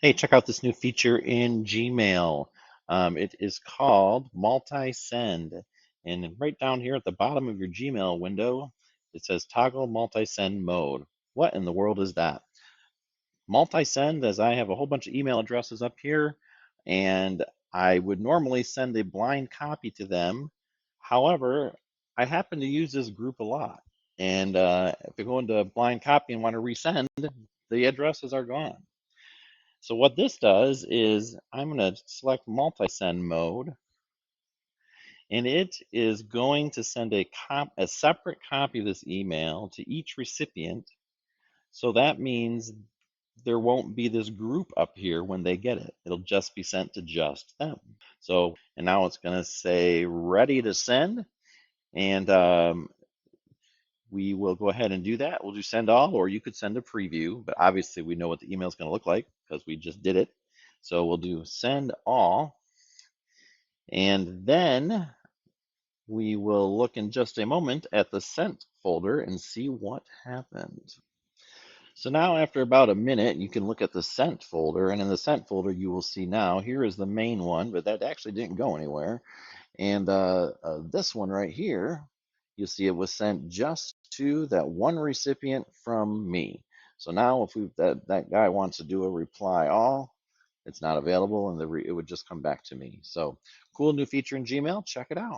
Hey, check out this new feature in Gmail. It is called multisend. And right down here at the bottom of your Gmail window, it says toggle multisend mode. What in the world is that? Multisend, as I have a whole bunch of email addresses up here, and I would normally send a blind copy to them. However, I happen to use this group a lot. And if I go into blind copy and want to resend, the addresses are gone. So what this does is I'm going to select multi-send mode, and it is going to send a separate copy of this email to each recipient. So that means there won't be this group up here when they get it. It'll just be sent to just them. So, and now it's going to say ready to send, and we will go ahead and do that. We'll do send all, or you could send a preview, but obviously we know what the email is going to look like because we just did it. So we'll do send all, and then we will look in just a moment at the sent folder and see what happened. So now after about a minute, you can look at the sent folder, and in the sent folder, you will see now, here is the main one, but that actually didn't go anywhere. And this one right here, you see it was sent just to that one recipient from me. So now if that guy wants to do a reply all, it's not available, and it would just come back to me. So cool new feature in Gmail. Check it out.